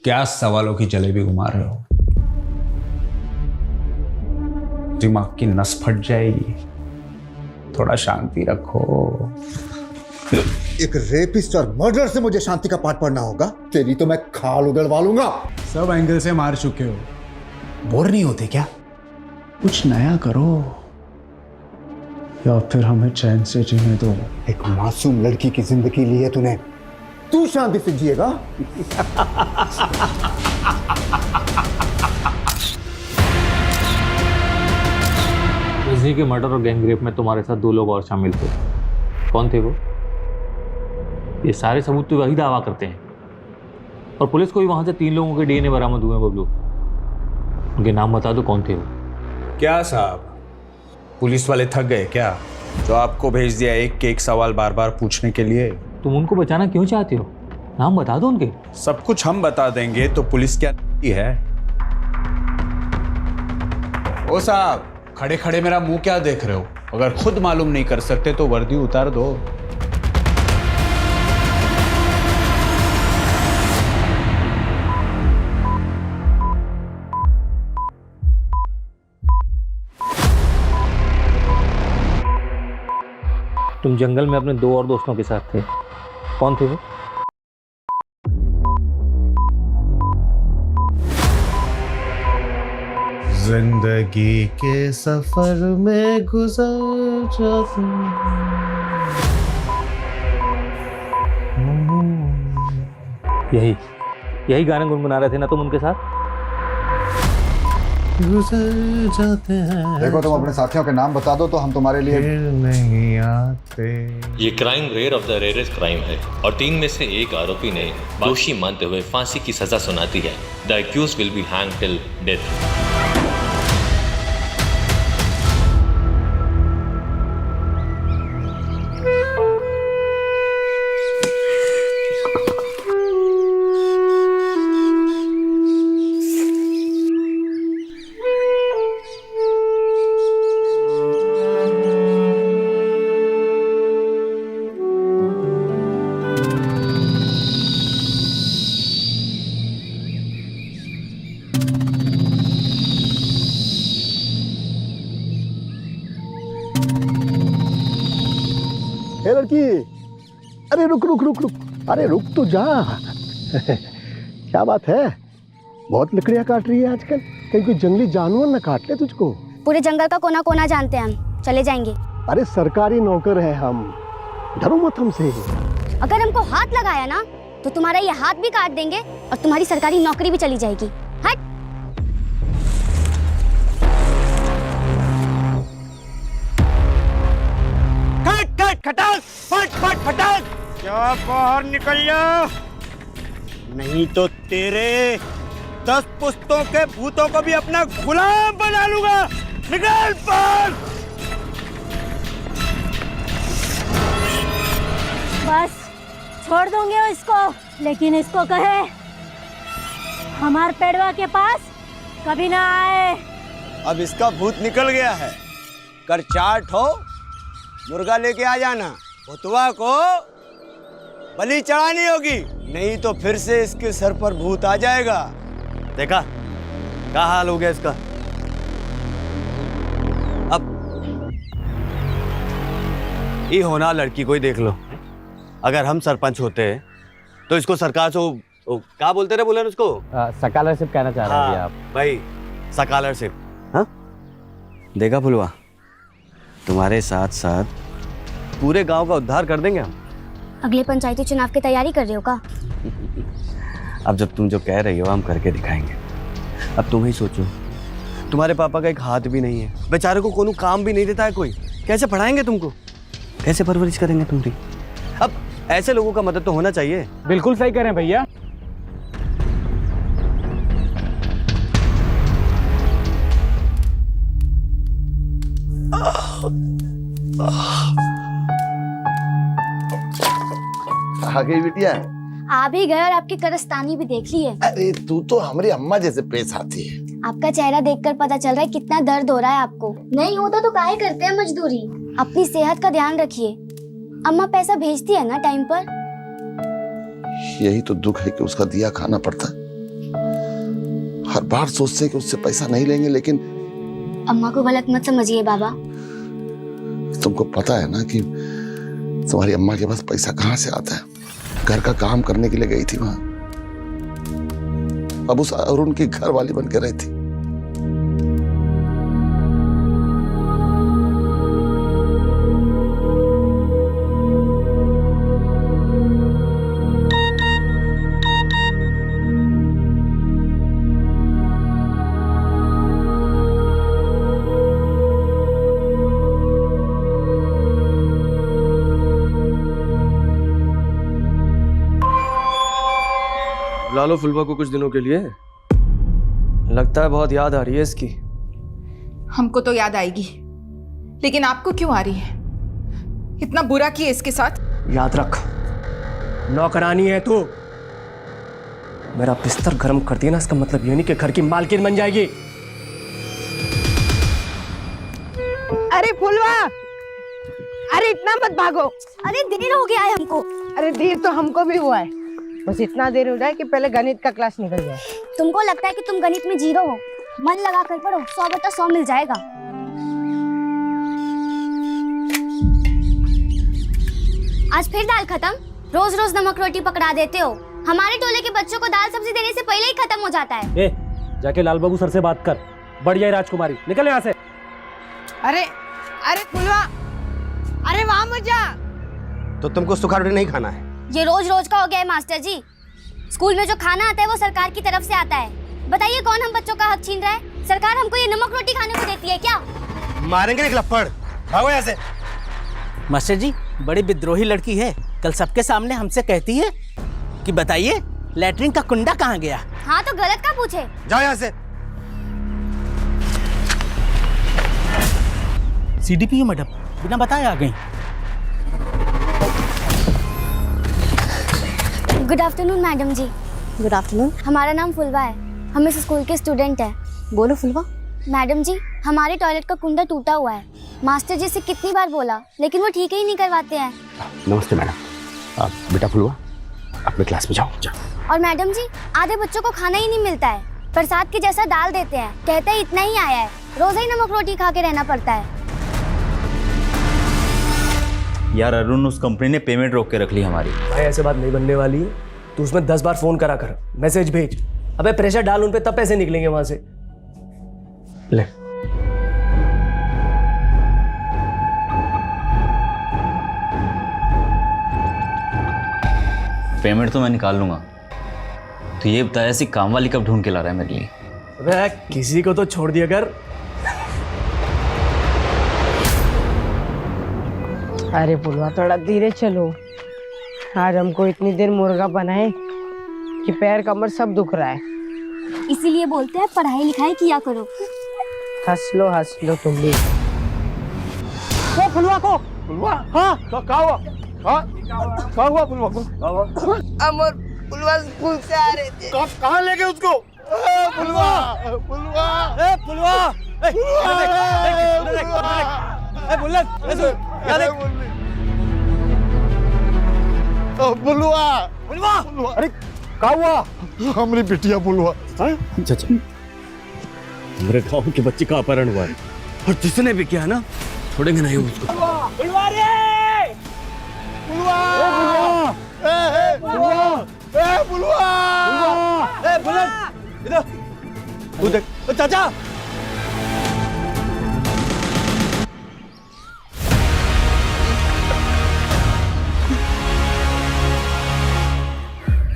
क्या सवालों की जलेबी घुमा रहे हो? दिमाग की नस फट जाएगी। थोड़ा शांति रखो। एक रेपिस्ट और मर्डर से मुझे शांति का पाठ पढ़ना होगा? तेरी तो मैं खाल उधड़वा लूंगा। सब एंगल से मार चुके हो, बोर नहीं होते क्या? कुछ नया करो या फिर हमें चैन से जीने दो। एक मासूम लड़की की जिंदगी ली है तूने, तू शांति से जिएगा? रजनी के मर्डर और गैंगरेप में तुम्हारे साथ 2 लोग और शामिल थे। कौन थे वो? ये सारे सबूत तो वही दावा करते हैं और पुलिस को भी वहां से 3 लोगों के डीएनए बरामद हुए हैं। बबलू, उनके नाम बता दो, कौन थे वो? क्या साहब, पुलिस वाले थक गए क्या जो आपको भेज दिया एक के एक सवाल बार बार पूछने के लिए? तुम उनको बचाना क्यों चाहते हो? नाम बता दो उनके। सब कुछ हम बता देंगे तो पुलिस क्या है? ओ साहब, खड़े खड़े मेरा मुंह क्या देख रहे हो? अगर खुद मालूम नहीं कर सकते तो वर्दी उतार दो। तुम जंगल में अपने 2 और दोस्तों के साथ थे। कौन थे वो? जिंदगी के सफर में गुजर जाते यही गाने गुनगुना रहे थे ना तुम उनके साथ? गुजर जाते हैं। देखो, तुम अपने साथियों के नाम बता दो तो हम तुम्हारे लिए फिर नहीं आते। ये crime rare of the rarest crime है और 3 में से एक आरोपी ने दोषी मानते हुए फांसी की सजा सुनाती है। The accused will be hanged till death. ए लड़की, अरे रुक रुक रुक रुक, अरे रुक तो जा। क्या बात है, बहुत लकड़ियां काट रही है आजकल? कहीं कोई जंगली जानवर न काट ले तुझको? पूरे जंगल का कोना कोना जानते हैं हम, चले जाएंगे। अरे सरकारी नौकर है हम, डरो मत हमसे। अगर हमको हाथ लगाया ना तो तुम्हारा ये हाथ भी काट देंगे और तुम्हारी सरकारी नौकरी भी चली जाएगी। हट। खटाक, फट फट फटाक, क्या बाहर निकल जा, नहीं तो तेरे 10 पुश्तों के भूतों को भी अपना गुलाम बना लूंगा। निकल बाहर। बस छोड़ दूंगे इसको, लेकिन इसको कहे हमार पेड़वा के पास कभी ना आए। अब इसका भूत निकल गया है, कर चाट हो मुर्गा लेके आ जाना, भुतवा को बलि चढ़ानी होगी, नहीं तो फिर से इसके सर पर भूत आ जाएगा। देखा क्या हाल हो गया इसका। अब ये होना लड़की को ही देख लो, अगर हम सरपंच होते तो इसको सरकार से क्या बोलते रहे, बोले उसको स्कॉलरशिप कहना चाह रहे हैं आप? भाई स्कॉलरशिप। हाँ देखा फुलवा, तुम्हारे साथ साथ पूरे गांव का उद्धार कर देंगे हम। अगले पंचायती चुनाव की तैयारी कर रहे हो का? अब जब तुम जो कह रही हो हम करके दिखाएंगे। अब तुम ही सोचो, तुम्हारे पापा का एक हाथ भी नहीं है, बेचारे को कोनो काम भी नहीं देता है कोई, कैसे पढ़ाएंगे तुमको, कैसे परवरिश करेंगे तुम्हारी? अब ऐसे लोगों का मदद तो होना चाहिए। बिल्कुल सही करें भैया। आ गई बिटिया। आ भी गए और आपकी करस्तानी भी देख ली है। अरे तू तो हमारी अम्मा जैसे पेश आती है। आपका चेहरा देखकर पता चल रहा है कितना दर्द हो रहा है आपको। नहीं होता तो काहे करते हैं मजदूरी। अपनी सेहत का ध्यान रखिए। अम्मा पैसा भेजती है ना टाइम पर? यही तो दुख है कि उसका दिया खाना पड़ता। हर बार सोचते हैं कि उससे पैसा नहीं लेंगे, लेकिन अम्मा को गलत मत समझिए बाबा। तुमको पता है ना कि तुम्हारी अम्मा के पास पैसा कहाँ से आता है। घर का काम करने के लिए गई थी वहां, अब उस अरुण की घर वाली बन के रहती। बुला लो फुलवा को कुछ दिनों के लिए। लगता है बहुत याद आ रही है इसकी। हमको तो याद आएगी, लेकिन आपको क्यों आ रही है? इतना बुरा किया इसके साथ। याद रख, नौकरानी है तू। मेरा बिस्तर गर्म कर दिया ना, इसका मतलब ये नहीं कि घर की मालकिन बन जाएगी। अरे फुलवा, अरे इतना मत भागो। अरे देर हो गया है हमको। अरे देर तो हमको भी हुआ है, बस इतना देर हो जाए कि पहले गणित का क्लास निकल जाए। तुमको लगता है कि तुम गणित में जीरो हो? मन लगा कर पढ़ो, 100 बटा 100 मिल जाएगा। आज फिर दाल खत्म? रोज रोज नमक रोटी पकड़ा देते हो। हमारे टोले के बच्चों को दाल सब्जी देने से पहले ही खत्म हो जाता है। ए, जाके लाल बाबू सर से बात कर। बढ़िया राजकुमारी, निकल यहाँ से। अरे अरे फुलवा, अरे वहां मत जा। तो तुमको सूखा रोटी नहीं खाना है? ये रोज रोज का हो गया है मास्टर जी। स्कूल में जो खाना आता है वो सरकार की तरफ से आता है। बताइए कौन हम बच्चों का हक छीन रहा है? सरकार हमको ये नमक रोटी खाने को देती है क्या? मारेंगे एक लपड़। भागो यहाँ से। मास्टर जी, बड़ी विद्रोही लड़की है। कल सबके सामने हमसे कहती है कि बताइए लैट्रिन का कुंडा कहाँ गया। हाँ तो गलत का पूछे। जाओ यहाँ से। सीडीपीओ मैडम बिना बताए आ गई। Good afternoon madam ji. Good afternoon. हमारा नाम फुलवा है, हम इस स्कूल के स्टूडेंट हैं। बोलो फुलवा। मैडम जी, हमारे टॉयलेट का कुंडा टूटा हुआ है। मास्टर जी से कितनी बार बोला, लेकिन वो ठीक ही नहीं करवाते हैं। नमस्ते मैडम। बेटा फुलवा, अपने क्लास में जाओ। और मैडम जी, आधे बच्चों को खाना ही नहीं मिलता है। प्रसाद के जैसा डाल देते हैं, कहते हैं इतना ही आया है। रोज ही नमक रोटी खा के रहना पड़ता है। यार अरुण, उस कंपनी ने पेमेंट रोक के रख ली हमारी। भाई ऐसे बात नहीं बनने वाली है। तू उसमें 10 बार फोन करा कर, मैसेज भेज। अबे प्रेशर डाल उन पे, तब पैसे निकलेंगे वहां से। ले। पेमेंट तो मैं निकाल लूंगा। तो ये बताया ऐसी काम वाली कब ढूंढ के ला रहा है मेरे लिए? अबे किसी को तो छोड़ दिया कर। अरे फुलवा, थोड़ा धीरे चलो। आज हमको इतनी देर मुर्गा बनाए कि पैर कमर सब दुख रहा है। इसीलिए बोलते हैं पढ़ाई लिखाई किया करो। हंस लो तुम भी। फुलवा को, फुलवा, हाँ क्या हुआ? हाँ क्या हुआ फुलवा को? अमर फुलवा स्कूल से आ रहे थे। कहाँ ले गए उसको? फुलवा, फुलवा, फुलवा, फुलवा, अरे क्या हुआ? हमारी बिटिया फुलवा। चाचा, हमारे गांव के बच्चे का अपहरण हुआ है और जिसने भी किया ना, छोड़ेंगे नहीं उसको। फुलवा रे! फुलवा, इधर तू देख। चाचा,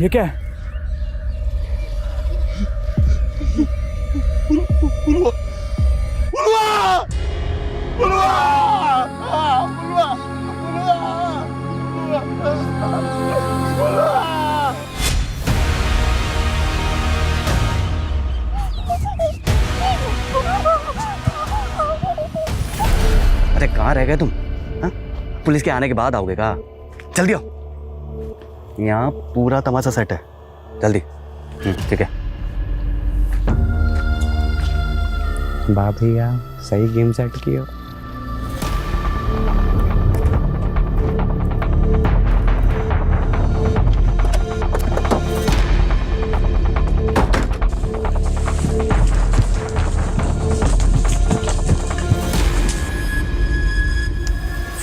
ये क्या है? फुलवा, फुलवा, फुलवा, फुलवा, फुलवा। अरे कहाँ रह गए तुम? हा? पुलिस के आने के बाद आओगे का? जल्दी आओ, यहाँ पूरा तमाशा सेट है। जल्दी। ठीक है। भैया सही गेम सेट किया।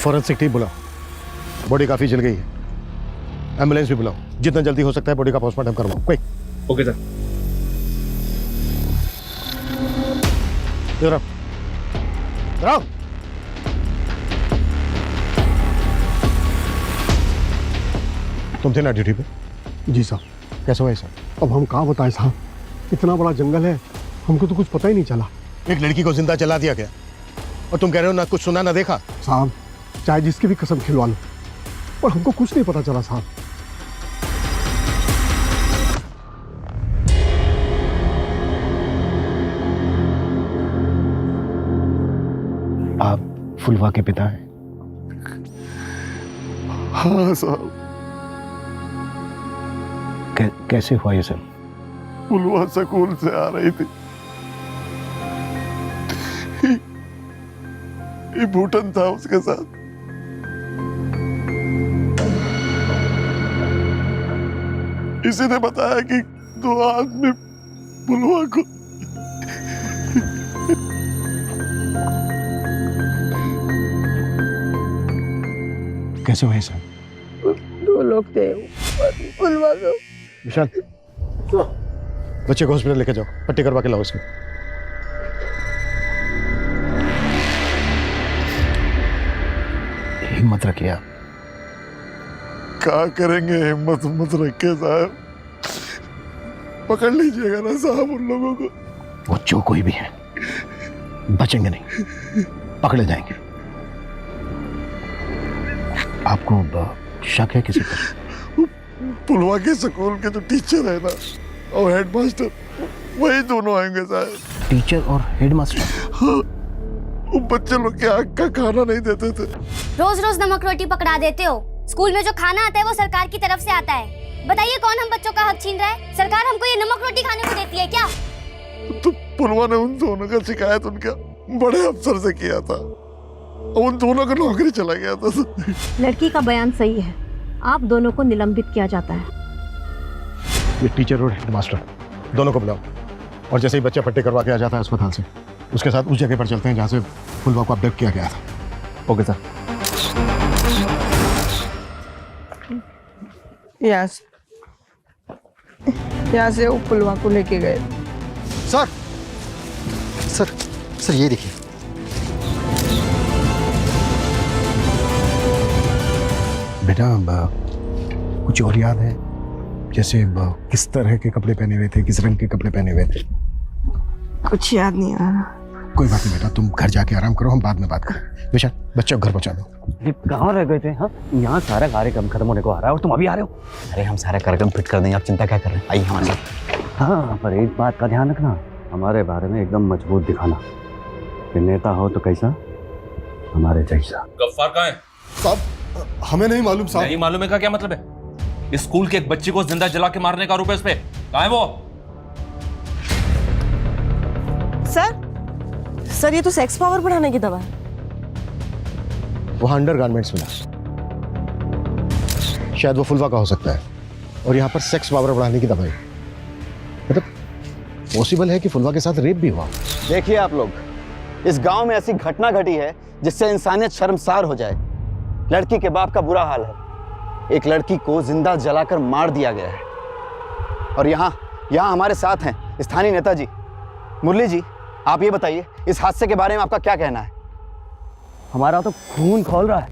फॉरेंसिक टीम बुलाओ, बॉडी काफी जल गई है। एम्बुलेंस भी बुलाओ, जितना जल्दी हो सकता है बॉडी का पोस्टमार्टम करवाओ। क्विक। Okay sir. इधर आओ, इधर आओ। तुम थे ना ड्यूटी पे? जी साहब। कैसे हुआ सर? अब हम कहाँ बताएं साहब, इतना बड़ा जंगल है, हमको तो कुछ पता ही नहीं चला। एक लड़की को जिंदा जला दिया गया और तुम कह रहे हो ना कुछ सुना ना देखा? साहब चाहे जिसकी भी कसम खिलवा लो, पर हमको कुछ नहीं पता चला साहब। आप फुलवा के पिता हैं? हाँ साहब। कैसे हुआ ये सब? फुलवा स्कूल से आ रही थी, ये भूटन था उसके साथ। इसी ने बताया कि 2 आदमी फुलवा को कैसे हुए सर? 2 लोग थे फुलवा को। विशाल, बच्चे को हॉस्पिटल लेके जाओ, पट्टी करवा के लाओ इसकी। हिम्मत रखिए आप। क्या करेंगे, हिम्मत मत रखे साहब, पकड़ लीजिएगा ना साहब उन लोगों को। वो जो कोई भी है बचेंगे नहीं, पकड़े जाएंगे। आपको शक है किसी पर? पुलवा के स्कूल के जो टीचर है ना और हेडमास्टर, वही दोनों आएंगे साहब। टीचर और हेडमास्टर? हाँ, वो बच्चे लोग के आग का खाना नहीं देते थे। रोज रोज नमक रोटी पकड़ा देते हो। स्कूल में जो खाना आता है वो सरकार की तरफ से आता है। बताइए कौन हम बच्चों का हक छीन रहा है? सरकार हमको ये नमक रोटी खाने को देती है क्या? तो पुलवा ने उन दोनों का शिकायत उनका बड़े अफसर से किया था, उन दोनों का नौकरी चला गया था। लड़की का बयान सही है, आप दोनों को निलंबित किया जाता है। ये टीचर और हेडमास्टर दोनों को बुलाओ, और जैसे ही बच्चा पट्टी करवा के आ जाता है अस्पताल से, उसके साथ उस जगह पर चलते हैं जहाँ से फुलवा को अपडेट किया गया था। Okay sir. यहाँ से वो फुलवा को लेके गए। सर सर सर ये देखिए। बेटा कुछ और याद है? जैसे किस तरह के कपड़े पहने हुए थे, किस रंग के कपड़े पहने हुए थे? कुछ याद नहीं आ रहा। कोई बात नहीं बेटा, तुम घर जाके आराम करो, हम बाद में बात करें। विशाल, बच्चे को घर पहुंचा दो। कहाँ रह गए थे? हाँ, यहाँ सारा कार्यक्रम खत्म होने को आ रहा है और तुम अभी आ रहे हो। अरे हम सारा कार्यक्रम फिट कर देंगे, आप चिंता क्या कर रहे हैं? आइए हमारे साथ। हाँ, पर एक बात का ध्यान रखना, हमारे बारे में एकदम मजबूत दिखाना कि नेता हो तो कैसा, हमारे जैसा। गफ्फार कहाँ है? साहब हमें नहीं मालूम साहब। नहीं मालूम है का क्या मतलब है? इस स्कूल के एक बच्ची को जिंदा जला के मारने का आरोप है इस पे। कहाँ है वो? सर ये तो सेक्स पावर बढ़ाने की दवा है। वहां अंडरगारमेंट्स मिला, शायद वो फुलवा का हो सकता है, और यहाँ पर सेक्स पावर बढ़ाने की दवाई। मतलब पॉसिबल है कि फुलवा के साथ रेप भी हुआ। देखिए आप लोग, इस गांव में ऐसी घटना घटी है जिससे इंसानियत शर्मसार हो जाए। लड़की के बाप का बुरा हाल है, एक लड़की को जिंदा जलाकर मार दिया गया है। और यहाँ हमारे साथ हैं स्थानीय नेताजी। मुरली जी, आप ये बताइए इस हादसे के बारे में आपका क्या कहना है? हमारा तो खून खौल रहा है।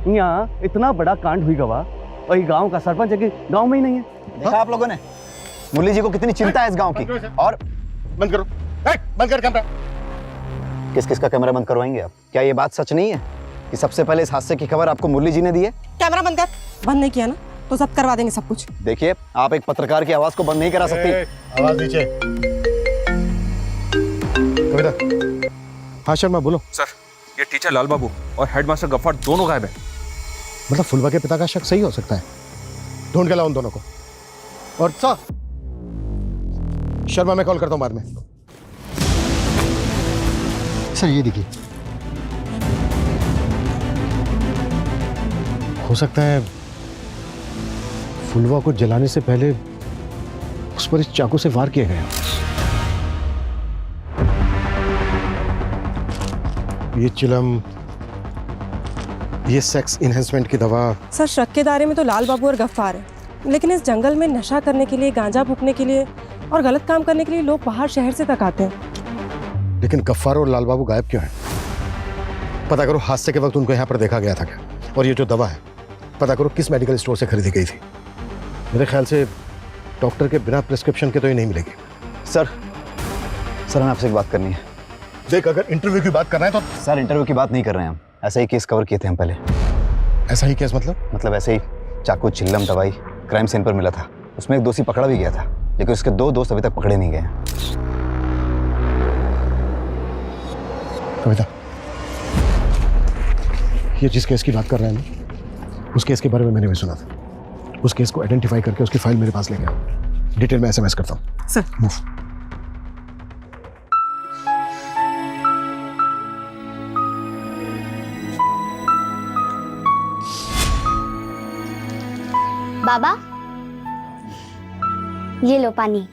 यहाँ इतना बड़ा कांड हुई गवा, और ये गांव का सरपंच है कि गांव में ही नहीं है। देखा आप लोगों ने मुरली जी को कितनी चिंता है इस गांव की। और बंद करो, बंद कर कैमरा। किस का कैमरा बंद करवाएंगे आप? क्या ये बात सच नहीं है कि सबसे पहले इस हादसे की खबर आपको मुरली जी ने दी है? कैमरा बंद कर। बंद नहीं किया ना तो सब करवा देंगे सब कुछ। देखिए, आप एक पत्रकार की आवाज को बंद नहीं करा सकती। आवाज नीचे। कविता। हाँ शर्मा बोलो। सर, ये टीचर लाल बाबू और हेडमास्टर गफ्फार दोनों गायब है। मतलब फुलवा के पिता का शक सही हो सकता है? ढूंढ के लाओ उन दोनों को। और शर्मा मैं कॉल करता हूं बाद में। सर ये देखिए। हो सकता है फुलवा को जलाने से पहले उस पर इस चाकू से वार किया गया। ये चिलम ये सेक्स इन्हेंसमेंट की दवा। सर शक के दायरे में तो लाल बाबू और गफ्फार है, लेकिन इस जंगल में नशा करने के लिए, गांजा फूकने के लिए और गलत काम करने के लिए लोग बाहर शहर से तक आते हैं। लेकिन गफ्फार और लाल बाबू गायब क्यों हैं? पता करो हादसे के वक्त उनको यहाँ पर देखा गया था क्या? और ये जो दवा है, पता करो किस मेडिकल स्टोर से खरीदी गई थी। मेरे ख्याल से डॉक्टर के बिना प्रिस्क्रिप्शन के तो ये नहीं मिलेगी। सर हमें आपसे एक बात करनी है। देख, अगर इंटरव्यू की बात कर रहे हैं तो। सर इंटरव्यू की बात नहीं कर रहे हैं हम, ऐसा ही केस कवर किए थे हम पहले। ऐसा ही केस मतलब ऐसे ही चाकू, चिल्लम, दवाई क्राइम सीन पर मिला था। उसमें एक दोषी पकड़ा भी गया था, लेकिन उसके 2 दोस्त अभी तक पकड़े नहीं गए हैं। कविता, ये जिस केस की बात कर रहे हैं ना, उस केस के बारे में मैंने भी सुना था। उस केस को आइडेंटिफाई करके उसकी फाइल मेरे पास लेके आओ। डिटेल में SMS करता हूँ। Sir move. बाबा, ये लो पानी।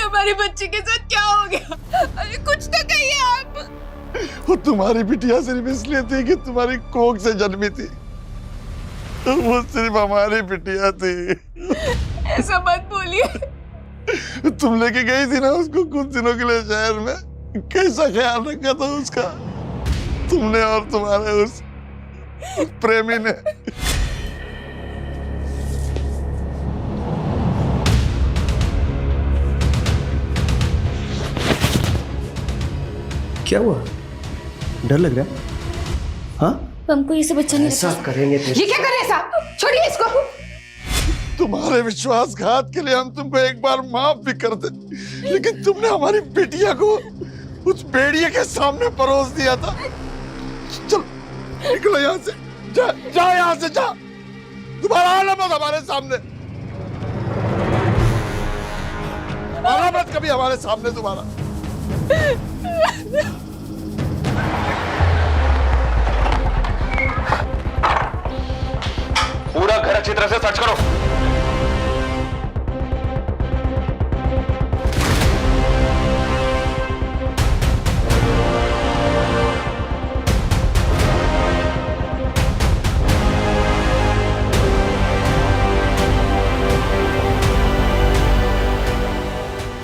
हमारी बच्ची के साथ क्या हो गया? अरे कुछ तो कहिए आप। वो तुम्हारी बिटिया सिर्फ इसलिए थी कि तुम्हारी कोख से जन्मी थी। वो सिर्फ हमारी बिटिया थी। ऐसा मत बोलिए। तुम लेके गई थी ना उसको कुछ दिनों के लिए शहर में। कैसा ख्याल रखा था उसका तुमने और तुम्हारे उस प्रेमी ने। क्या हुआ? डर लग रहा है? हाँ? हमको ये सब अच्छा नहीं ऐसा करेंगे तो। ये क्या कर रहे हैं साहब? छोड़िए इसको। तुम्हारे विश्वासघात के लिए हम तुमको एक बार माफ भी कर दे, लेकिन तुमने हमारी बिटिया को उस भेड़िए के सामने परोस दिया था। चल निकलो यहाँ से। जा यहाँ से, जा। दोबारा आना मत हमारे सामने। आना मत कभी हमारे सामने दोबारा। पूरा घर अच्छी तरह से सर्च करो।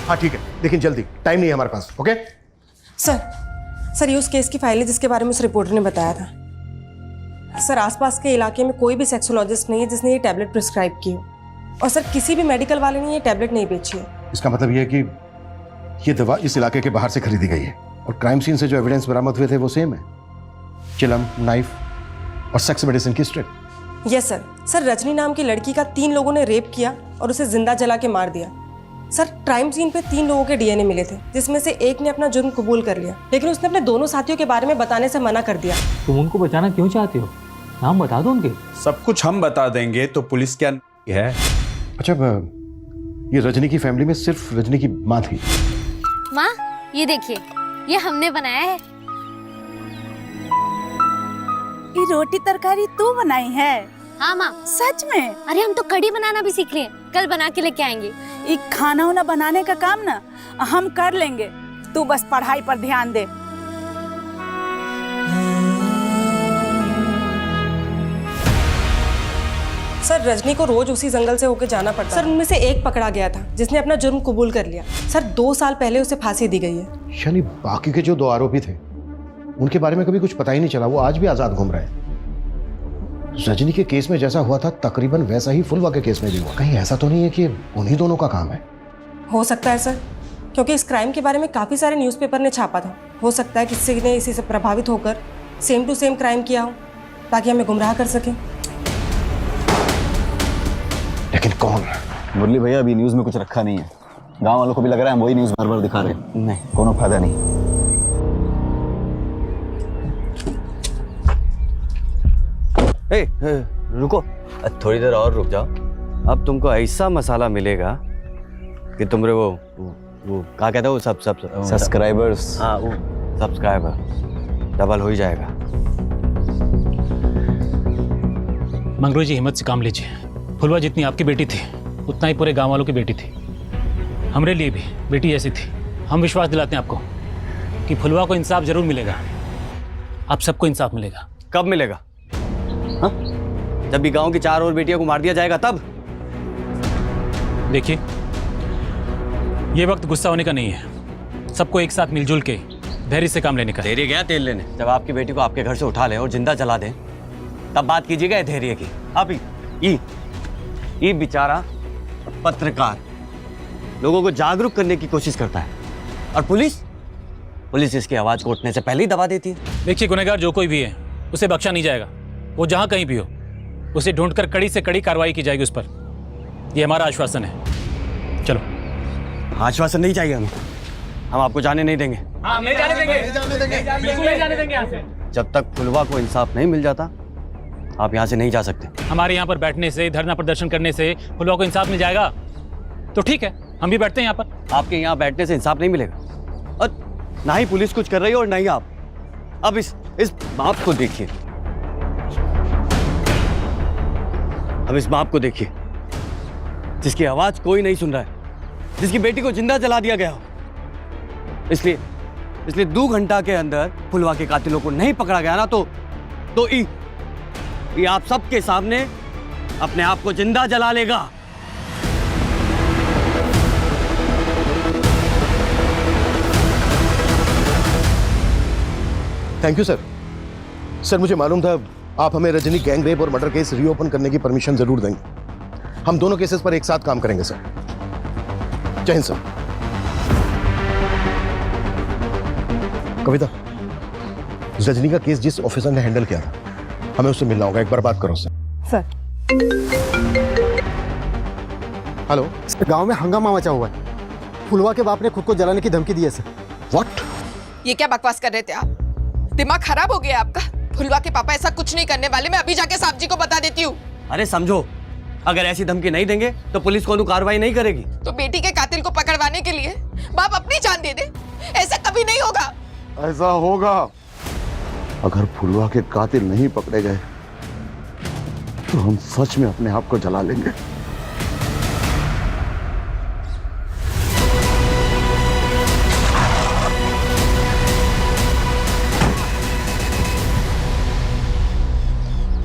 हाँ ठीक है, लेकिन जल्दी, टाइम नहीं है हमारे पास। ओके सर ये उस केस की फाइल है जिसके बारे में उस रिपोर्टर ने बताया था। सर आसपास के इलाके में कोई भी सेक्सोलॉजिस्ट नहीं है जिसने ये टैबलेट प्रिस्क्राइब की हो, और सर किसी भी मेडिकल वाले ने ये टैबलेट नहीं बेची है। इसका मतलब ये है कि ये दवा इस इलाके के बाहर से खरीदी गई है, और क्राइम सीन से जो एविडेंस बरामद हुए थे वो सेम है। चिलम, नाइफ और सेक्स मेडिसिन की स्ट्रिप। यस सर रजनी नाम की लड़की का 3 लोगों ने रेप किया और उसे जिंदा जला के मार दिया। सर क्राइम सीन पे 3 लोगों के DNA मिले थे, जिसमें से एक ने अपना जुर्म कबूल कर लिया, लेकिन उसने अपने दोनों साथियों के बारे में बताने से मना कर दिया। तुम उनको बचाना क्यों चाहती हो? नाम बता दो उनके। सब कुछ हम बता देंगे तो पुलिस क्या है? अच्छा, ये रजनी की फैमिली में सिर्फ रजनी की माँ थी। माँ ये देखिए, ये हमने बनाया है। ये रोटी तरकारी तू बनाई है? हाँ माँ। सच में? अरे हम तो कढ़ी बनाना भी सीख लिए, कल बना के लेके आएंगे। ये खाना वाना बनाने का काम ना हम कर लेंगे, तू बस पढ़ाई पर ध्यान दे। सर रजनी को रोज उसी जंगल से होकर जाना पड़ता। सर उनमें से एक पकड़ा गया था जिसने अपना जुर्म कबूल कर लिया। सर 2 साल पहले उसे फांसी दी गई है। यानी बाकी के जो 2 आरोपी थे उनके बारे में कभी कुछ पता ही नहीं चला, वो आज भी आजाद घूम रहे हैं। रजनी के केस में जैसा हुआ था तकरीबन वैसा ही फुलवा के केस में भी हुआ। कहीं ऐसा तो नहीं है कि उन्हीं दोनों का काम है? हो सकता है सर, क्योंकि इस क्राइम के बारे में काफी सारे न्यूज़पेपर ने छापा था। हो सकता है किसी ने इसी से प्रभावित होकर सेम टू सेम क्राइम किया हो ताकि हमें गुमराह कर सके। लेकिन कौन? मुरली भैया अभी न्यूज में कुछ रखा नहीं है। गांव वालों को भी लग रहा है हम वही न्यूज बार बार दिखा रहे हैं। नहीं, कोनो फायदा नहीं। रुको, थोड़ी देर और रुक जाओ। अब तुमको ऐसा मसाला मिलेगा कि तुमरे वो क्या कहते हो वो सब सब्सक्राइबर्स, हाँ वो सब्सक्राइबर डबल हो ही जाएगा। मंगरू जी हिम्मत से काम लीजिए। फुलवा जितनी आपकी बेटी थी उतना ही पूरे गांव वालों की बेटी थी, हमरे लिए भी बेटी ऐसी थी। हम विश्वास दिलाते हैं आपको कि फुलवा को इंसाफ जरूर मिलेगा, आप सबको इंसाफ मिलेगा। कब मिलेगा? हाँ? जब भी गांव की 4 और बेटियों को मार दिया जाएगा तब? देखिए ये वक्त गुस्सा होने का नहीं है, सबको एक साथ मिलजुल के धैर्य से काम लेने का। धैर्य गया तेल लेने? जब आपकी बेटी को आपके घर से उठा लें और जिंदा जला दें तब बात कीजिएगा धैर्य की। आप ये बेचारा पत्रकार लोगों को जागरूक करने की कोशिश करता है और पुलिस इसकी आवाज को उठने से पहले ही दबा देती है। देखिए गुनहगार जो कोई भी है उसे बख्शा नहीं जाएगा, वो जहां कहीं भी हो उसे ढूंढकर कड़ी से कड़ी कार्रवाई की जाएगी उस पर, ये हमारा आश्वासन है। चलो। आश्वासन नहीं चाहिए हमें, हम आपको जाने नहीं देंगे। हाँ, नहीं जाने देंगे, बिल्कुल नहीं जाने देंगे यहाँ से। जब तक फुलवा को इंसाफ नहीं मिल जाता आप यहाँ से नहीं जा सकते। हमारे यहाँ पर बैठने से, धरना प्रदर्शन करने से फुलवा को इंसाफ मिल जाएगा तो ठीक है, हम भी बैठते हैं यहाँ पर। आपके यहाँ बैठने से इंसाफ नहीं मिलेगा और ना ही पुलिस कुछ कर रही है और ना ही आप। अब इस बाप को देखिए, अब इस बाप को देखिए जिसकी आवाज कोई नहीं सुन रहा है, जिसकी बेटी को जिंदा जला दिया गया हो। इसलिए 2 घंटा के अंदर फुलवा के कातिलों को नहीं पकड़ा गया ना तो ये आप सबके सामने अपने आप को जिंदा जला लेगा। Thank you sir. सर मुझे मालूम था आप हमें रजनी गैंग रेप और मर्डर केस रीओपन करने की परमिशन जरूर देंगे। हम दोनों केसेस पर एक साथ काम करेंगे सर। जय हिंद सर। कविता, रजनी का केस जिस ऑफिसर ने हैंडल किया था हमें उससे मिलना होगा, एक बार बात करो सर। हेलो सर, गांव में हंगामा मचा हुआ है। फुलवा के बाप ने खुद को जलाने की धमकी दी है सर। व्हाट? ये क्या बकवास कर रहे थे आप? दिमाग खराब हो गया आपका? फुलवा के पापा ऐसा कुछ नहीं करने वाले, मैं अभी जाके साहब जी को बता देती हूँ। अरे समझो, अगर ऐसी धमकी नहीं देंगे तो पुलिस कोई कार्रवाई नहीं करेगी। तो बेटी के कातिल को पकड़वाने के लिए बाप अपनी जान दे दे, ऐसा कभी नहीं होगा। ऐसा होगा। अगर फुलवा के कातिल नहीं पकड़े गए तो हम सच में अपने आप को जला लेंगे।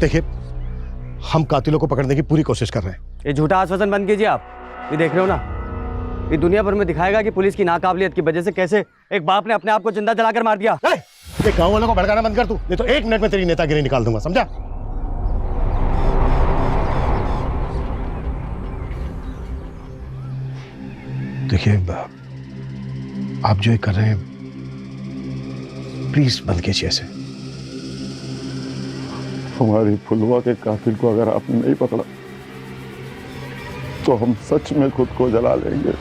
देखिए हम कातिलों को पकड़ने की पूरी कोशिश कर रहे हैं। ये झूठा आश्वासन बंद कीजिए आप। ये देख रहे हो ना, ये दुनिया भर में दिखाएगा कि पुलिस की नाकाबिलियत की वजह से कैसे एक बाप ने अपने आप को जिंदा जलाकर मार दिया। ये गांव वालों को भड़काना बंद कर तू, नहीं तो 1 मिनट में तेरी नेतागिरी निकाल दूंगा, समझा? देखिए आप जो ये कर रहे हैं प्लीज बंद कीजिए ऐसे। हमारी फुलवा के कातिल को अगर आपने नहीं पकड़ा तो हम सच में खुद को जला लेंगे।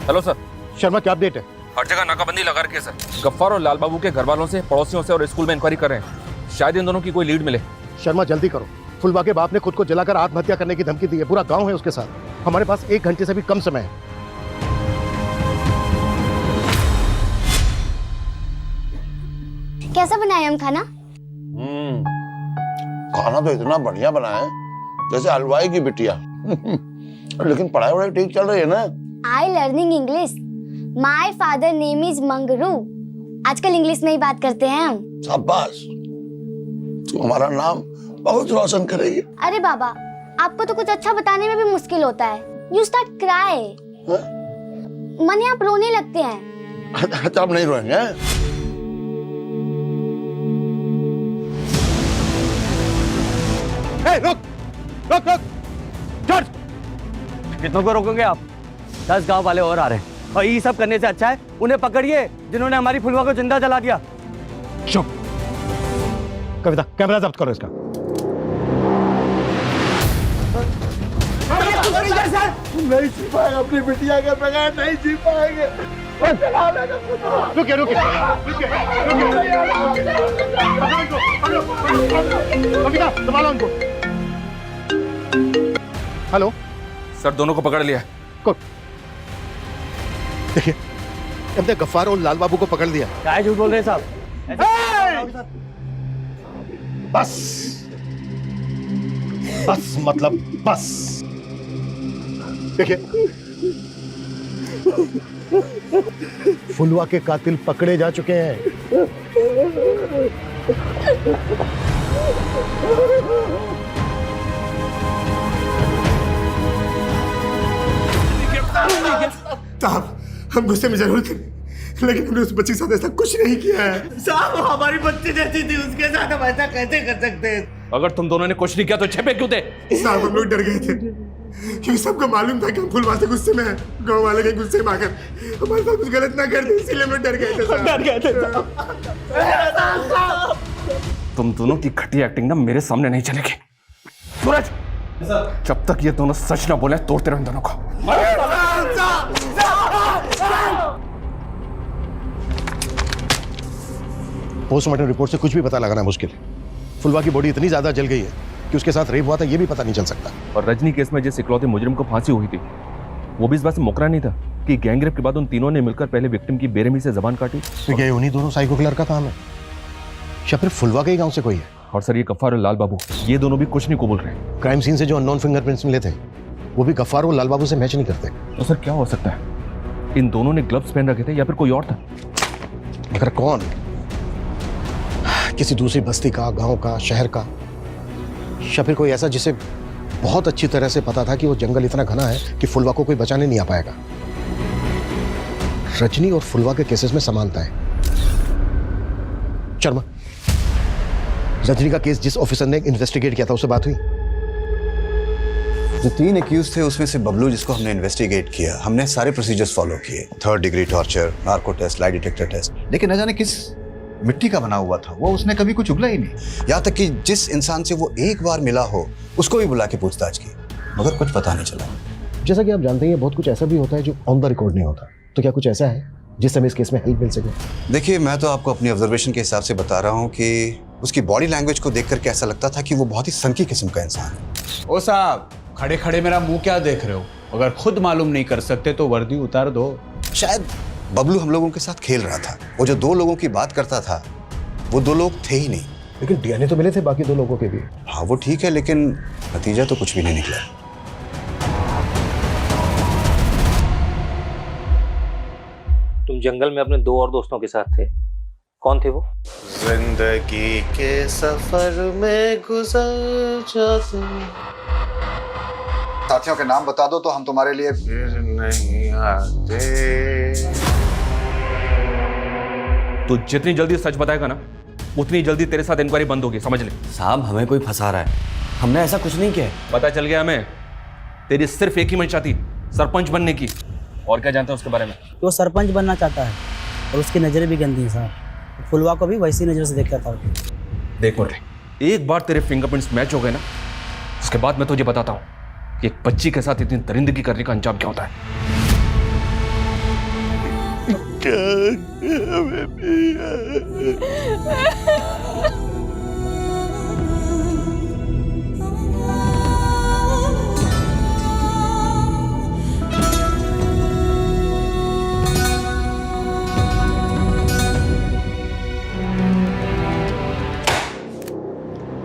Hello sir. शर्मा क्या अपडेट है? हर जगह नाकाबंदी लगा रखी है सर। गफ्फार और लाल बाबू के घर वालों से, पड़ोसियों से और स्कूल में इंक्वायरी कर रहे हैं, शायद इन दोनों की कोई लीड मिले। शर्मा जल्दी करो, फुलवा के बाप ने खुद को जलाकर आत्महत्या करने की धमकी दी है, पूरा गांव है उसके साथ। हमारे पास 1 घंटे से भी कम समय है। कैसा बनाया हम खाना? खाना तो इतना बढ़िया बना है जैसे हलवाई की बिटिया। लेकिन पढ़ाई वढ़ाई ठीक चल रही है ना? आई learning English. My father name is Mangru. आजकल इंग्लिश में ही बात करते हैं हम। शाबाश, तू हमारा नाम बहुत रोशन करेगी। अरे बाबा, आपको तो कुछ अच्छा बताने में भी मुश्किल होता है। You start cry. माने आप रोने लगते हैं। अच्छा अब नहीं रोएंगे। रुक रुक रुक जॉर्ज, कितनों को रोकोगे आप? 10 गांव वाले और आ रहे हैं और ये सब करने से अच्छा है उन्हें पकड़िए जिन्होंने हमारी फुलवा को जिंदा जला दिया। चुप। कविता कैमरा जब्त करो इसका। नहीं जी पाएगा, अपनी बिटिया के बगैर नहीं जी पाएंगे। रुकिए रुकिए कविता संभालो उनको। हेलो सर, दोनों को पकड़ लिया। देखिए, हमने गफ्फार और लाल बाबू को पकड़ लिया। क्या झूठ बोल रहे हैं साहब? बस बस मतलब बस। देखिए, फुलवा के कातिल पकड़े जा चुके हैं। साहब, हम गुस्से में जरूर थे, लेकिन हमने उस बच्ची के साथ ऐसा कुछ नहीं किया है। साहब, हमारी बच्ची जैसी थी, उसके साथ हम ऐसा कैसे कर सकते हैं? अगर तुम दोनों ने कुछ नहीं किया तो छेपे क्यों थे? साहब, हम लोग डर गए थे क्योंकि सबको मालूम था कि हम फुलवा से गुस्से में हैं। गांव वाले के गुस्से में आकर हमारे साथ कुछ गलत ना कर दे, इसीलिए हम लोग डर गए थे साहब। डर गए थे साहब। तुम दोनों की घटिया एक्टिंग ना मेरे सामने नहीं चलेगी। सूरज, जब तक ये दोनों सच ना बोले तोड़ते रहो इन दोनों को। पोस्टमार्टम रिपोर्ट से कुछ भी पता लगाना मुश्किल है। फुलवा की बॉडी इतनी ज्यादा जल गई है कि उसके साथ रेप हुआ था, ये भी पता नहीं चल सकता। और रजनी केस में जिस इकलौते मुजरिम को फांसी हुई थी, वो भी इस बात से मुकरा नहीं था कि गैंगरेप के बाद उन तीनों ने मिलकर पहले विक्टिम की बेरहमी से जबान काटी। तो क्या उन्हीं दोनों साइको किलर का काम है या फिर फुलवा के ही गांव से कोई है? और सर, ये गफ्फार और लाल बाबू, ये दोनों भी कुछ नहीं कबूल रहे। क्राइम सीन से जो अननोन फिंगरप्रिंट्स मिले थे वो भी गफ्फार और लाल बाबू से मैच नहीं करते। तो सर क्या हो सकता है? इन दोनों ने ग्लव्स पहन रखे थे या फिर कोई और था? मगर कौन? किसी दूसरी बस्ती का, गांव का, शहर का, या फिर कोई ऐसा जिसे बहुत अच्छी तरह से पता था कि वो जंगल इतना घना है कि फुलवा को कोई बचाने नहीं आ पाएगा। रजनी और फुलवा के केसेस में समानता है। शर्मा, रजनी का केस जिस ऑफिसर ने इन्वेस्टिगेट किया था उससे बात हुई? जो 3 एक्यूज थे उसमें से बबलू, जिसको हमने इन्वेस्टिगेट किया, हमने सारे प्रोसीजर्स फॉलो किए। 3rd degree torture, narco test, lie detector test, लेकिन न जाने किस मिट्टी का बना हुआ था वो, उसने कभी कुछ उगला ही नहीं। यहाँ तक कि जिस इंसान से वो एक बार मिला हो उसको भी बुला के पूछताछ की, मगर कुछ पता नहीं चला। जैसा कि आप जानते हैं, बहुत कुछ ऐसा भी होता है जो ऑन द रिकॉर्ड नहीं होता। तो क्या कुछ ऐसा है जिससे हमें इस केस में हेल्प मिल सके? देखिए, मैं तो आपको अपनी ऑब्जर्वेशन के हिसाब से बता रहा हूँ कि उसकी बॉडी लैंग्वेज को देख करके ऐसा लगता था कि वो बहुत ही सनकी किस्म का इंसान है। ओ साहब, खड़े खड़े मेरा मुंह क्या देख रहे हो? अगर खुद मालूम नहीं कर सकते तो वर्दी उतार दो। शायद बबलू हम लोगों के साथ खेल रहा था। वो जो 2 लोगों की बात करता था वो 2 लोग थे ही नहीं। लेकिन डीएनए तो मिले थे बाकी 2 लोगों के भी। हाँ, वो ठीक है, लेकिन नतीजा तो कुछ भी नहीं निकला। तुम जंगल में अपने 2 और दोस्तों के साथ थे, कौन थे वो? जिंदगी के सफर में गुजर जाते। साथियों के नाम बता दो तो हम तुम्हारे लिए फिर नहीं आते। तो जितनी जल्दी सच बताएगा ना, उतनी जल्दी तेरे साथ इंक्वायरी बंद होगी, समझ ले। साहब, हमें कोई फंसा रहा है, हमने ऐसा कुछ नहीं किया। पता चल गया हमें, तेरी सिर्फ एक ही मंशा थी, सरपंच बनने की। और क्या जानते हो उसके बारे में? वो सरपंच बनना चाहता है और उसकी नज़रें भी गंदी हैं साहब। फुलवा को भी वैसी नज़र से देखता था। देख मुरली, एक बार तेरे फिंगरप्रिंट्स मैच हो गए ना, उसके बाद मैं तुझे बताता हूँ कि एक बच्ची के साथ इतनी दरिंदगी करने का अंजाम क्या होता है।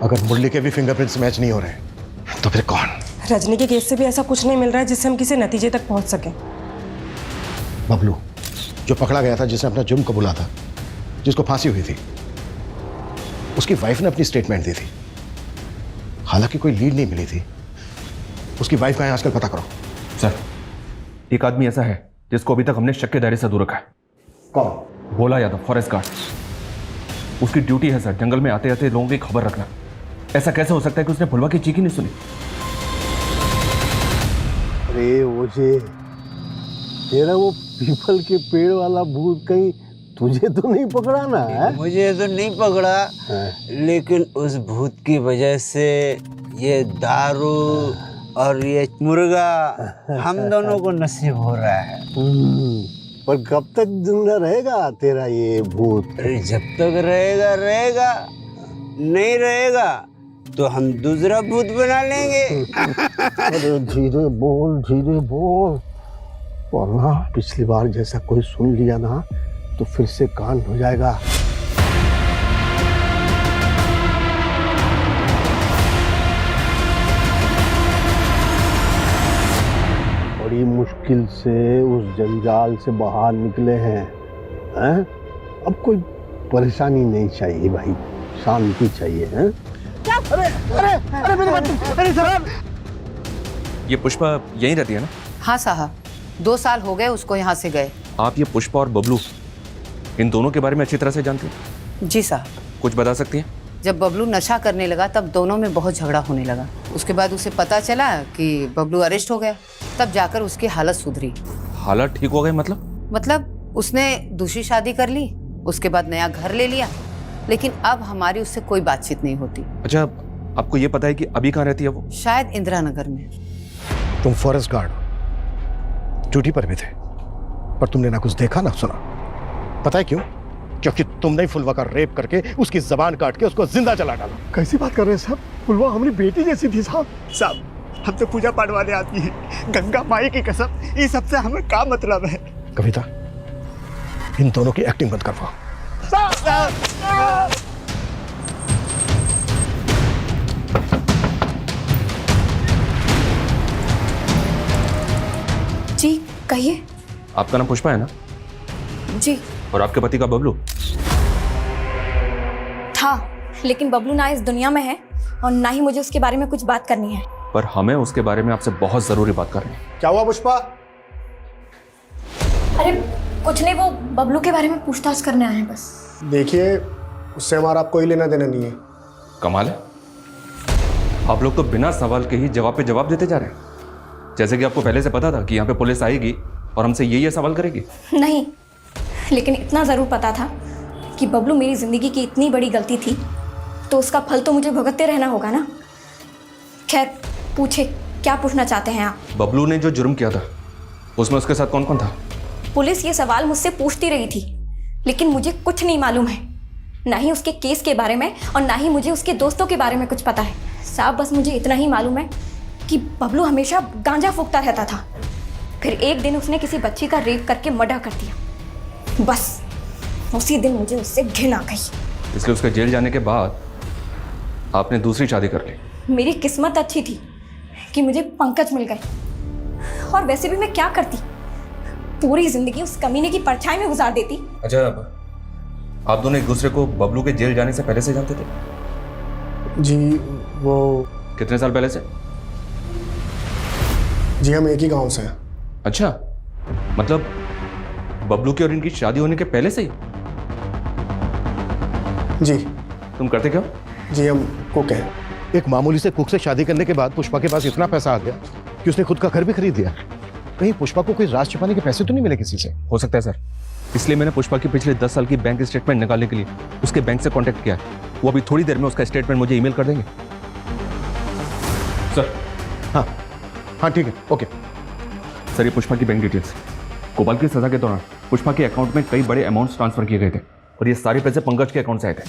अगर मुरली के भी फिंगरप्रिंट्स मैच नहीं हो रहे तो फिर कौन? रजनी के केस से भी ऐसा कुछ नहीं मिल रहा है जिससे हम किसी नतीजे तक पहुंच सकें। बबलू, जो पकड़ा गया था, जिसने अपना जुर्म कबूला था, जिसको फांसी हुई थी, उसकी वाइफ ने अपनी स्टेटमेंट दी थी। हालांकि कोई लीड नहीं मिली थी। उसकी वाइफ का है आजकल, पता करो। सर, एक आदमी ऐसा है जिसको अभी तक हमने शक के दायरे से दूर रखा है। कौन? Bhola Yadav, forest guard. उसकी ड्यूटी है सर जंगल में आते आते लोगों की खबर रखना। ऐसा कैसे हो सकता है कि उसने फुलवा की चीख ही नहीं सुनी? अरे ओझे, तेरा वो पीपल के पेड़ वाला भूत कहीं तुझे तो नहीं पकड़ा ना है? मुझे तो नहीं पकड़ा, लेकिन उस भूत की वजह से ये दारू और ये मुर्गा हम दोनों को नसीब हो रहा है। पर कब तक जिंदा रहेगा तेरा ये भूत? अरे जब तक रहेगा रहेगा, नहीं रहेगा तो हम दूसरा भूत बना लेंगे। अरे धीरे बोल, वरना पिछली बार जैसा कोई सुन लिया ना तो फिर से कांड हो जाएगा। बड़ी मुश्किल से उस जंजाल से बाहर निकले हैं, अब कोई परेशानी नहीं चाहिए भाई, शांति चाहिए। हैं? क्या? अरे मेरी बात, अरे साहब। ये पुष्पा यहीं रहती है ना? हाँ साहब, 2 साल हो गए उसको यहाँ से गए। आप ये पुष्पा और बबलू इन दोनों के बारे में अच्छी तरह से जानती हैं? जी साहब। कुछ बता सकती हैं? जब बबलू नशा करने लगा तब दोनों में बहुत झगड़ा होने लगा। उसके बाद उसे पता चला कि बबलू अरेस्ट हो गया, तब जाकर उसकी हालत सुधरी। हालत ठीक हो गई मतलब उसने दूसरी शादी कर ली, उसके बाद नया घर ले लिया, लेकिन अब हमारी उससे कोई बातचीत नहीं होती। अच्छा, आपको ये पता है कि अभी कहाँ रहती है वो? शायद इंदिरा नगर में। तुम फॉरेस्ट गार्ड ड्यूटी पर भी थे, पर तुमने ना कुछ देखा ना सुना। पता है क्यों? क्योंकि तुमने फुलवा का रेप करके उसकी जबान काट के उसको जिंदा जला डाला। कैसी बात कर रहे हैं साहब? फुलवा हमारी बेटी जैसी थी साहब। हम तो पूजा पाठ वाले आदमी हैं, गंगा माई की कसम, ये सबसे हमें क्या मतलब है? कविता, इन दोनों की एक्टिंग बंद करवाओ। जी कहिए। आपका नाम पुष्पा है ना? जी। और आपके पति का बबलू? था, लेकिन बबलू ना इस दुनिया में है और ना ही मुझे उसके बारे में कुछ बात करनी है। पर हमें उसके बारे में आपसे बहुत जरूरी बात करनी है। क्या हुआ पुष्पा? अरे कुछ नहीं, वो बबलू के बारे में पूछताछ करने आए हैं बस। देखिए, उससे हमारा कोई लेना देना नहीं है। कमाल है, आप लोग तो बिना सवाल के ही जवाब पे जवाब देते जा रहे हैं, जैसे कि आपको पहले से पता था कि यहाँ पे पुलिस आएगी और हमसे ये सवाल करेगी। नहीं, लेकिन इतना ज़रूर पता था कि बबलू मेरी ज़िंदगी की इतनी बड़ी गलती थी, तो उसका फल तो मुझे भुगतते रहना होगा ना। खैर पूछे, क्या पूछना चाहते हैं आप? बबलू ने जो जुर्म किया था उसमें उसके साथ कौन कौन था? पुलिस ये सवाल मुझसे पूछती रही थी, लेकिन मुझे कुछ नहीं मालूम है, ना ही उसके केस के बारे में और ना ही मुझे उसके दोस्तों के बारे में कुछ पता है। साहब बस मुझे इतना ही मालूम है कि बबलू हमेशा गांजा फूकता रहता था, फिर एक दिन उसने किसी बच्ची का रेप करके मर्डर कर दिया। बस उसी दिन मुझे उससे घिन आ गई। इसलिए उसके जेल जाने के बाद आपने दूसरी शादी कर ली? मेरी किस्मत अच्छी थी कि मुझे पंकज मिल गए, और वैसे भी मैं क्या करती, पूरी जिंदगी उस कमीने की परछाई में गुजार देती। अच्छा, आप दोनों एक दूसरे को बबलू के जेल जाने से पहले से जानते थे? जी वो कितने साल पहले से? जी हम एक ही गांव से हैं। अच्छा, मतलब बबलू की और इनकी शादी होने के पहले से ही? जी। तुम करते क्या? जी हम कुक हैं। एक मामूली से कुक से शादी करने के बाद पुष्पा के पास इतना पैसा आ गया कि उसने खुद का घर भी खरीद लिया। कहीं पुष्पा को कोई राज छिपाने के पैसे तो नहीं मिले किसी से? हो सकता है सर, इसलिए मैंने पुष्पा की पिछले 10 साल की बैंक स्टेटमेंट निकालने के लिए उसके बैंक से कांटेक्ट किया है। वो अभी थोड़ी देर में उसका स्टेटमेंट मुझे ईमेल कर देंगे। सर। हाँ ठीक है, ओके। सर, ये पुष्पा की बैंक डिटेल्स। कोबाल की सजा के दौरान पुष्पा के अकाउंट में कई बड़े अमाउंट्स ट्रांसफर किए गए थे और ये सारे पैसे पंकज के अकाउंट से आए थे।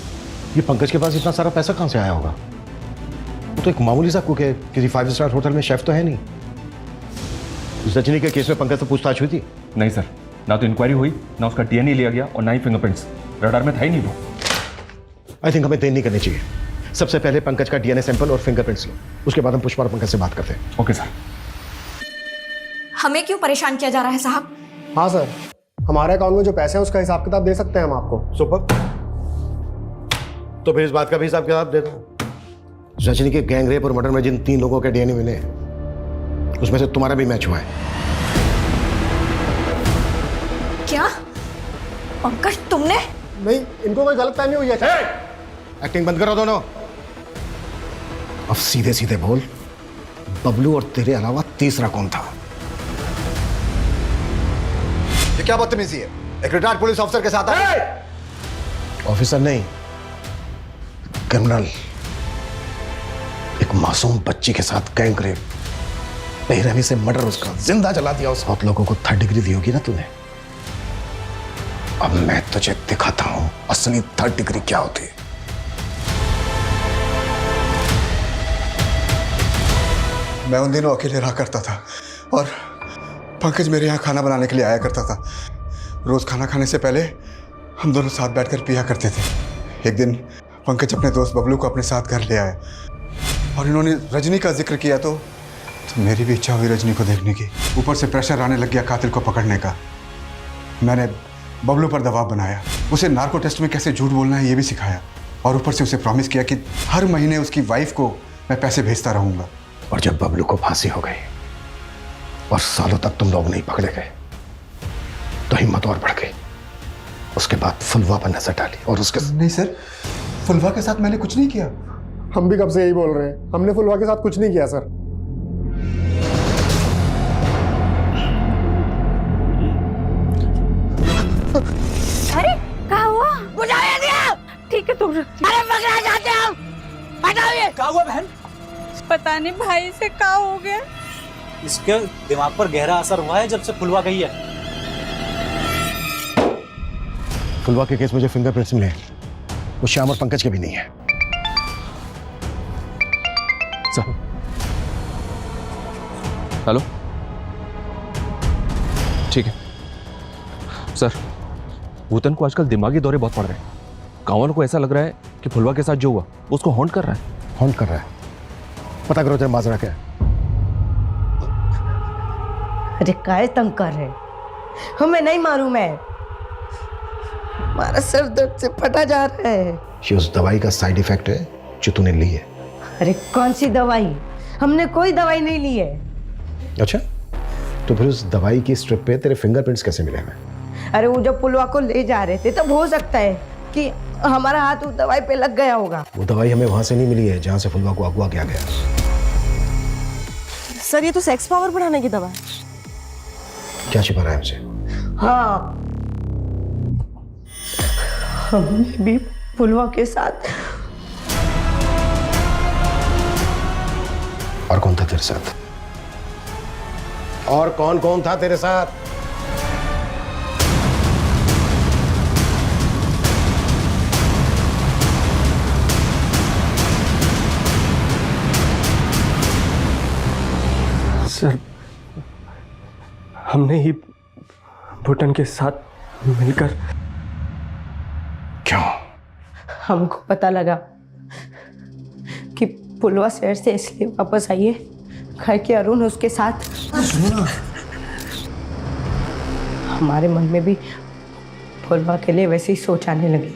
ये पंकज के पास इतना सारा पैसा कहाँ से आया होगा? वो तो एक मामूली सा कुक है, किसी 5 स्टार होटल में शेफ तो है नहीं। उस रजनी के केस में पंकज से पूछताछ हुई थी? नहीं सर, ना तो इंक्वायरी हुई, ना उसका डीएनए लिया गया और ना ही फिंगरप्रिंट्स। रडार में था ही नहीं वो। आई थिंक हमें देर नहीं करनी चाहिए। सबसे पहले पंकज का डीएनए सैंपल और फिंगरप्रिंट्स लो, उसके बाद हम पुष्पा और पंकज से बात करते हैं। Okay sir. हमें क्यों परेशान किया जा रहा है साहब? हाँ सर, हमारे अकाउंट में जो पैसे हैं उसका हिसाब किताब दे सकते हैं हम आपको। सुपर, तो फिर इस बात का भी हिसाब किताब दे दो। रजनी के गैंग रेप और मर्डर में जिन 3 लोगों के डीएनए मिले उसमें से तुम्हारा भी मैच हुआ है। क्या पंकज तुमने? नहीं, इनको कोई गलतफहमी हुई है। एक्टिंग बंद करो दोनों। अब सीधे सीधे बोल, बबलू और तेरे अलावा तीसरा कौन था? ये क्या बदतमीजी है? एक रिटायर्ड पुलिस ऑफिसर के साथ ऑफिसर नहीं, क्रिमिनल। एक मासूम बच्ची के साथ गैंग रेप, बेरहमी से मर्डर, उसका जिंदा जला दिया। 7 लोगों को 3rd डिग्री दी होगी ना तूने। अब मैं तुझे दिखाता हूं असली 3rd डिग्री क्या होती है। मैं उन दिनों अकेले रहा करता था और पंकज मेरे यहाँ खाना बनाने के लिए आया करता था। रोज खाना खाने से पहले हम दोनों साथ बैठकर पिया करते थे। एक दिन पंकज अपने दोस्त बबलू को अपने साथ घर ले आया और इन्होंने रजनी का जिक्र किया तो मेरी भी इच्छा हुई रजनी को देखने की। ऊपर से प्रेशर आने लग गया कातिल को पकड़ने का। मैंने बबलू पर दबाव बनाया, उसे नार्को टेस्ट में कैसे झूठ बोलना है ये भी सिखाया और ऊपर से उसे प्रॉमिस किया कि हर महीने उसकी वाइफ को मैं पैसे भेजता रहूंगा। और जब बबलू को फांसी हो गई और सालों तक तुम लोग नहीं पकड़े गए तो हिम्मत और बढ़ गई। उसके बाद फुलवा पर नजर डाली और उसके नहीं सर, फुलवा के साथ मैंने कुछ नहीं किया। हम भी कब से यही बोल रहे हैं, हमने फुलवा के साथ कुछ नहीं किया सर। अरे क्या हुआ? बुझाया दिया। ठीक है तुम अरे पकड़ा जाते हो। हटाओ ये। क्या हुआ बहन? पता नहीं भाई से क्या हो गया। इसके दिमाग पर गहरा असर हुआ है जब से फुलवा गई है। फुलवा के केस में जो फिंगरप्रिंट्स मिले वो श्याम और पंकज के भी नहीं है। हेलो, ठीक है सर। भूतन को आजकल दिमागी दौरे बहुत पड़ रहे हैं। गांव को ऐसा लग रहा है कि फुलवा के साथ जो हुआ उसको हॉन्ट कर रहा है। हॉन्ट कर रहा है? पता करो तेरा माजरा क्या है। अरे काय तंग कर रहे? हमें नहीं मालूम है। हमारा सर दर्द से फटा जा रहा है। ये उस दवाई का साइड इफेक्ट है जो तूने ली है। अरे कौन सी दवाई? हमने कोई दवाई नहीं ली है। अच्छा, तो फिर उस दवाई की स्ट्रिप पे तेरे फिंगरप्रिंट्स कैसे मिले हैं? अरे वो जब पुलवा को ले जा रहे थे तब हो सकता है कि हमारा हाथ उस दवाई पे लग गया होगा। वो दवाई हमें वहां से नहीं मिली है जहां से फुलवा को अगवा किया गया। सर ये तो सेक्स पावर बढ़ाने की दवा है। क्या छिपा रहा है हमसे? हाँ, हमने भी पुलवा के साथ। और कौन था तेरे साथ? और कौन कौन था तेरे साथ? सर हमने ही भूटन के साथ मिलकर। क्यों? हमको पता लगा कि पुलवा शहर से इसलिए वापस आई है घर के अरुण उसके साथ। हमारे मन में भी पुलवा के लिए वैसे ही सोच आने लगी।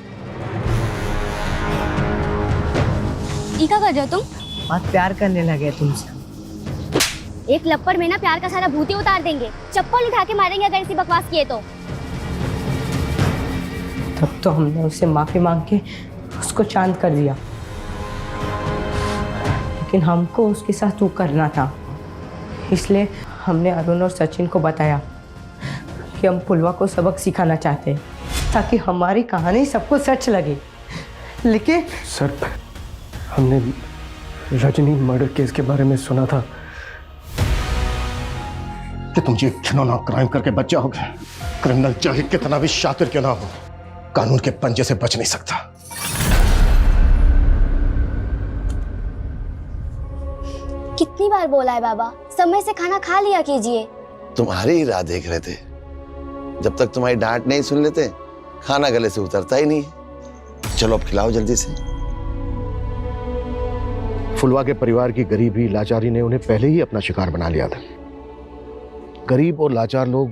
ई क्या कर रहे हो तुम? बहुत प्यार करने लगे तुमसे। एक लप्पड़ में ना प्यार का सारा भूत ही उतार देंगे। चप्पल उठा के मारेंगे अगर ऐसी बकवास किए तो। तब तो हमने उससे माफी मांग के उसको चांद कर दिया, लेकिन हमको उसके साथ वो करना था। इसलिए हमने अरुण और सचिन को बताया कि हम पुलवा को सबक सिखाना चाहते हैं ताकि हमारी कहानी सबको सच लगे। लेकिन सर हमने रजनी मर्डर केस के बारे में सुना था कि तुम ये घिनौना क्राइम करके बच जाओगे। क्रिमिनल चाहे कितना भी शातिर क्यों ना हो, कानून के पंजे से बच नहीं सकता। कितनी बार बोला है बाबा, समय से खाना खा लिया कीजिए। तुम्हारी ही राह देख रहे थे। जब तक तुम्हारी डांट नहीं सुन लेते खाना गले से उतरता ही नहीं। चलो अब खिलाओ जल्दी से। फुलवा के परिवार की गरीबी लाचारी ने उन्हें पहले ही अपना शिकार बना लिया था। गरीब और लाचार लोग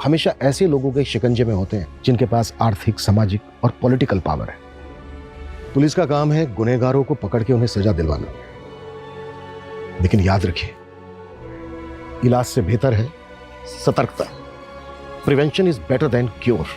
हमेशा ऐसे लोगों के शिकंजे में होते हैं जिनके पास आर्थिक, सामाजिक और पॉलिटिकल पावर है। पुलिस का काम है गुनहगारों को पकड़ के उन्हें सजा दिलवाना, लेकिन याद रखिए इलाज से बेहतर है सतर्कता। Prevention is better than cure.